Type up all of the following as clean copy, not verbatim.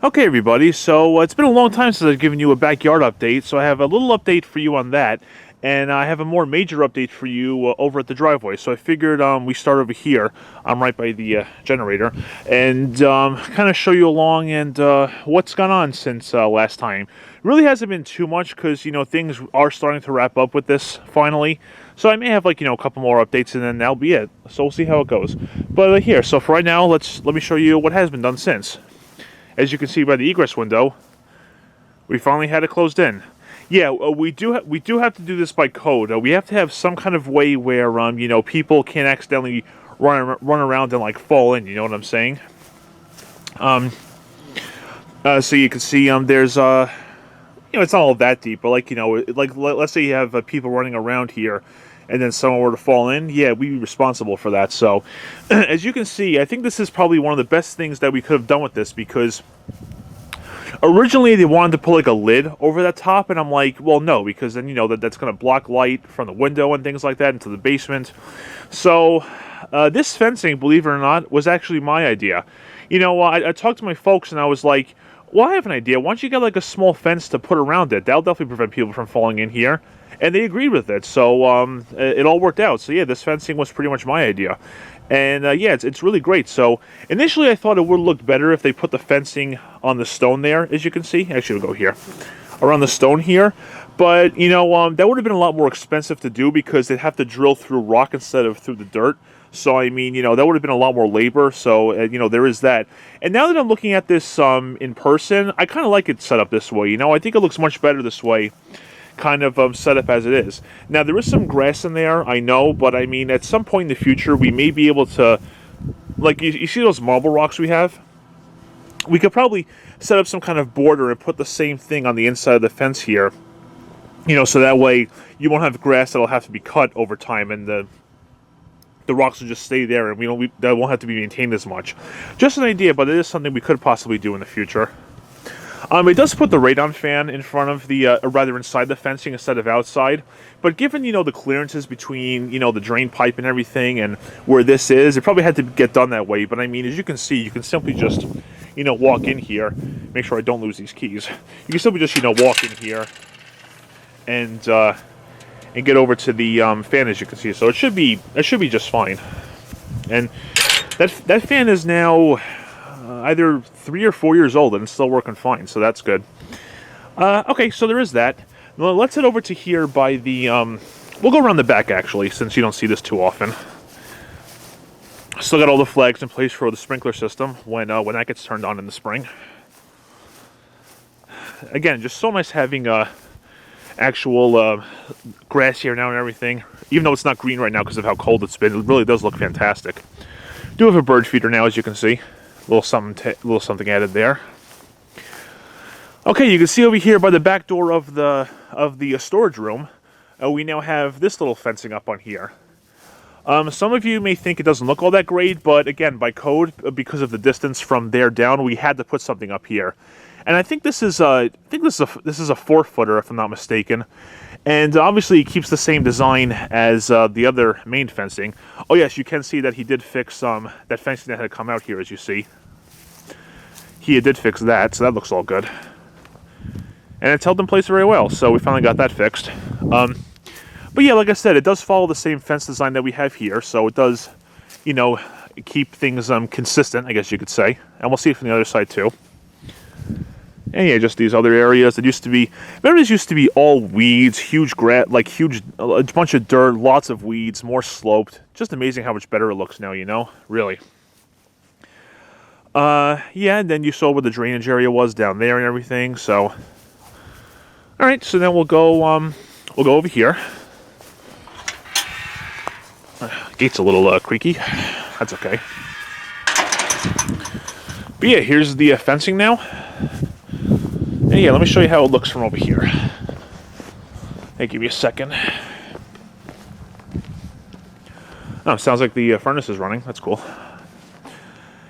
Okay, everybody, so it's been a long time since I've given you a backyard update, so I have a little update for you on that, and I have a more major update for you over at the driveway. So I figured we start over here. I'm right by the generator, and kind of show you along and what's gone on since last time. Really hasn't been too much because, things are starting to wrap up with this finally. So I may have a couple more updates and then that'll be it. So we'll see how it goes. But here, so for right now, let me show you what has been done since. As you can see by the egress window, we finally had it closed in. Yeah, we do have to do this by code. We have to have some kind of way where people can't accidentally run around and fall in. You know what I'm saying? So you can see there's it's not all that deep, but let's say you have people running around here, and then someone were to fall in, yeah, we'd be responsible for that. So, as you can see, I think this is probably one of the best things that we could have done with this, because originally they wanted to put a lid over that top, and I'm like, well, no, because then that's going to block light from the window and things like that into the basement. So, this fencing, believe it or not, was actually my idea. I talked to my folks, and I was like, well, I have an idea. Why don't you get a small fence to put around it? That'll definitely prevent people from falling in here. And they agreed with it, so it all worked out. So yeah, this fencing was pretty much my idea. And yeah, it's really great. So initially I thought it would look better if they put the fencing on the stone there, as you can see. Actually, we'll go here. Around the stone here. But, that would have been a lot more expensive to do because they'd have to drill through rock instead of through the dirt. So, I mean, that would have been a lot more labor. So, there is that. And now that I'm looking at this in person, I kind of like it set up this way. I think it looks much better this way, kind of set up as it is. Now, there is some grass in there, I know, but I mean, at some point in the future, we may be able to, you see those marble rocks we have? We could probably set up some kind of border and put the same thing on the inside of the fence here, so that way you won't have grass that'll have to be cut over time, and the rocks will just stay there, and that won't have to be maintained as much. Just an idea, but it is something we could possibly do in the future. It does put the radon fan in front of the, or rather inside the fencing instead of outside. But given, the clearances between, the drain pipe and everything and where this is, it probably had to get done that way. But I mean, as you can see, you can simply just, walk in here. Make sure I don't lose these keys. You can simply just, walk in here and get over to the fan, as you can see. So it should be just fine. And that fan is now either 3 or 4 years old, and it's still working fine, so that's good. Okay, so there is that. Well, let's head over to here by the, we'll go around the back, actually, since you don't see this too often. Still got all the flags in place for the sprinkler system when that gets turned on in the spring. Again, just so nice having actual grass here now and everything. Even though it's not green right now because of how cold it's been, it really does look fantastic. Do have a bird feeder now, as you can see. Little something added there. Okay, you can see over here by the back door of the storage room, we now have this little fencing up on here. Some of you may think it doesn't look all that great, but again, by code, because of the distance from there down, we had to put something up here. And I think this is a 4-footer, if I'm not mistaken. And obviously, it keeps the same design as the other main fencing. Oh yes, you can see that he did fix that fencing that had come out here, as you see. He did fix that, so that looks all good. And it's held in place very well, so we finally got that fixed. But yeah, like I said, it does follow the same fence design that we have here, so it does, keep things consistent, I guess you could say. And we'll see it from the other side too. And yeah, just these other areas that used to be, remember this used to be all weeds, huge grass, a bunch of dirt, lots of weeds, more sloped. Just amazing how much better it looks now, really. Yeah, and then you saw where the drainage area was down there and everything, so. All right, so then we'll go over here. Gate's a little creaky. That's okay. But yeah, here's the fencing now. And yeah, let me show you how it looks from over here. Hey, give me a second. Oh, sounds like the furnace is running. That's cool.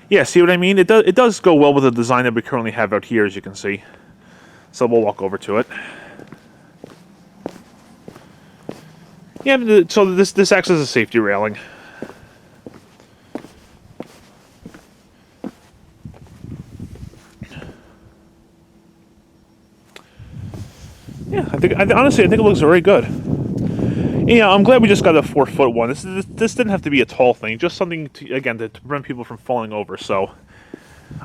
Yeah, see what I mean? It does go well with the design that we currently have out here, as you can see. So we'll walk over to it. Yeah, so this acts as a safety railing. Yeah, honestly, I think it looks very good. Yeah, I'm glad we just got a 4-foot one. This didn't have to be a tall thing, just something to, again, to prevent people from falling over. So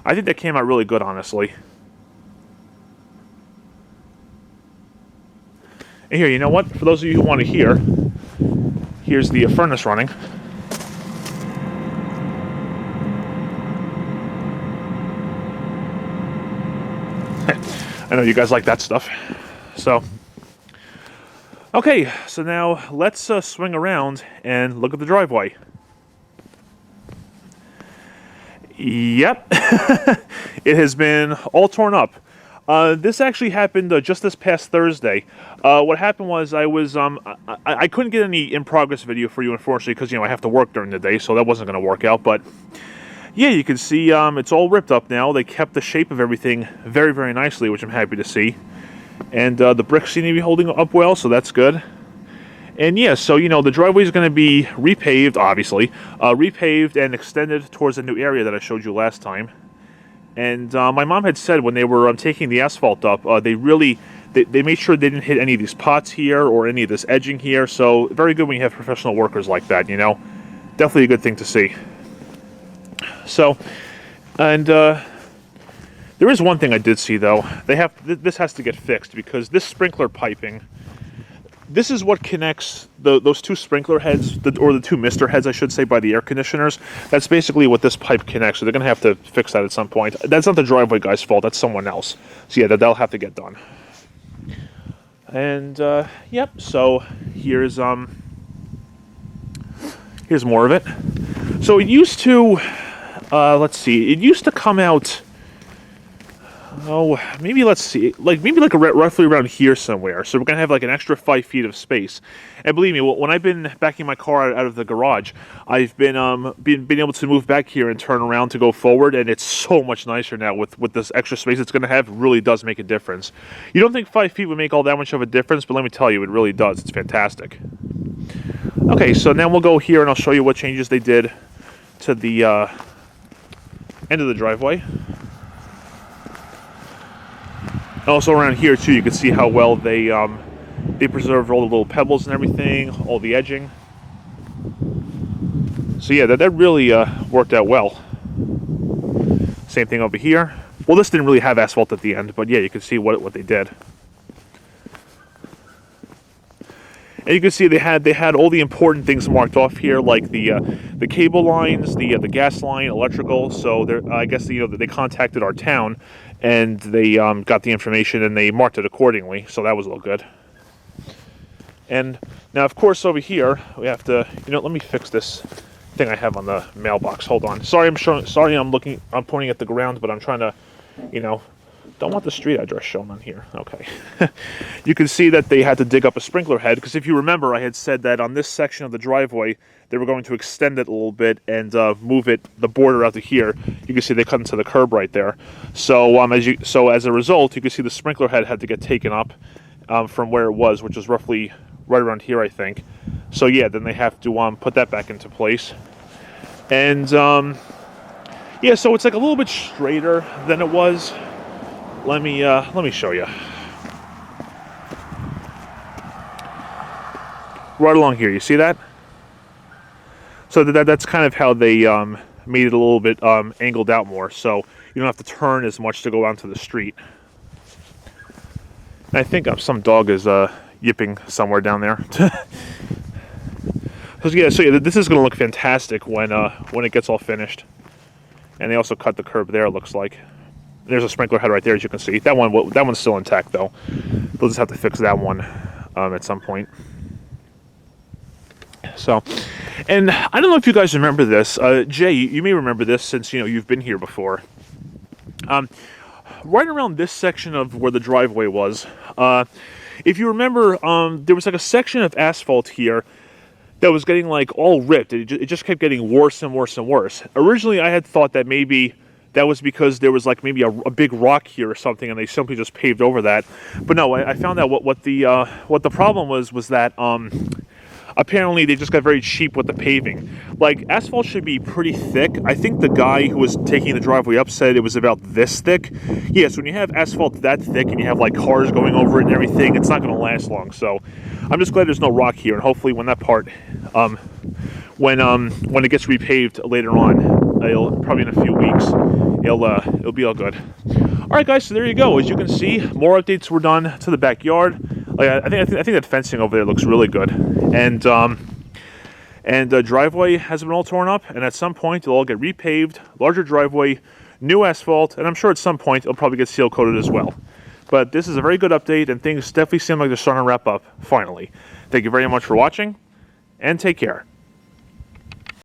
I think that came out really good, honestly. And here, you know what? For those of you who want to hear, here's the furnace running. I know you guys like that stuff. So, okay, so now let's swing around and look at the driveway. Yep, it has been all torn up. This actually happened just this past Thursday. What happened was I couldn't get any in-progress video for you, unfortunately, because, I have to work during the day, so that wasn't going to work out. But, yeah, you can see it's all ripped up now. They kept the shape of everything very, very nicely, which I'm happy to see. And the bricks seem to be holding up well, so that's good. And yeah, so, the driveway is going to be repaved, obviously. Repaved and extended towards the new area that I showed you last time. And my mom had said when they were taking the asphalt up, they made sure they didn't hit any of these pots here or any of this edging here. So very good when you have professional workers like that, Definitely a good thing to see. So, and there is one thing I did see, though. This has to get fixed because this sprinkler piping, this is what connects those two sprinkler heads, or the two mister heads, I should say, by the air conditioners. That's basically what this pipe connects, so they're going to have to fix that at some point. That's not the driveway guy's fault, that's someone else. So yeah, that'll have to get done. And, yep, so here's more of it. So it used to, let's see, it used to come out... Oh, maybe let's see, maybe roughly around here somewhere. So we're going to have like an extra 5 feet of space. And believe me, when I've been backing my car out of the garage, I've been able to move back here and turn around to go forward, and it's so much nicer now with this extra space it's going to have. It really does make a difference. You don't think 5 feet would make all that much of a difference, but let me tell you, it really does. It's fantastic. Okay, so now we'll go here and I'll show you what changes they did to the end of the driveway. Also around here too, you can see how well they preserved all the little pebbles and everything, all the edging. So yeah, that really worked out well. Same thing over here. Well, this didn't really have asphalt at the end, but yeah, you can see what they did. And you can see they had all the important things marked off here, like the cable lines, the gas line, electrical. So I guess they contacted our town, and they got the information and they marked it accordingly. So that was all good. And now, of course, over here we have to. Let me fix this thing I have on the mailbox. Hold on. Sorry, I'm pointing at the ground, but I'm trying to, don't want the street address shown on here. Okay. You can see that they had to dig up a sprinkler head, because if you remember, I had said that on this section of the driveway, they were going to extend it a little bit and move the border out to here. You can see they cut into the curb right there. So as a result, you can see the sprinkler head had to get taken up from where it was, which is roughly right around here, I think. So yeah, then they have to put that back into place. And yeah, so it's like a little bit straighter than it was. Let me show you. Right along here, you see that? So that's kind of how they made it a little bit angled out more, so you don't have to turn as much to go onto the street. And I think some dog is yipping somewhere down there. So yeah, this is going to look fantastic when it gets all finished. And they also cut the curb there, it looks like. There's a sprinkler head right there, as you can see. That one's still intact, though. They'll just have to fix that one at some point. So, and I don't know if you guys remember this. Jay, you may remember this since, you've been here before. Right around this section of where the driveway was, if you remember, there was like a section of asphalt here that was getting all ripped. It just kept getting worse and worse and worse. Originally, I had thought that maybe that was because there was maybe a big rock here or something, and they simply just paved over that. But no, I found out what the problem was that apparently they just got very cheap with the paving. Like, asphalt should be pretty thick. I think the guy who was taking the driveway up said it was about this thick. Yes, when you have asphalt that thick and you have like cars going over it and everything, it's not going to last long. So I'm just glad there's no rock here, and hopefully when that part, when it gets repaved later on, it'll probably in a few weeks, it'll be all good. All right, guys. So there you go. As you can see, more updates were done to the backyard. Like I think that fencing over there looks really good, and the driveway hasn't been all torn up. And at some point, it'll all get repaved, larger driveway, new asphalt, and I'm sure at some point it'll probably get seal coated as well. But this is a very good update, and things definitely seem like they're starting to wrap up finally. Thank you very much for watching, and take care.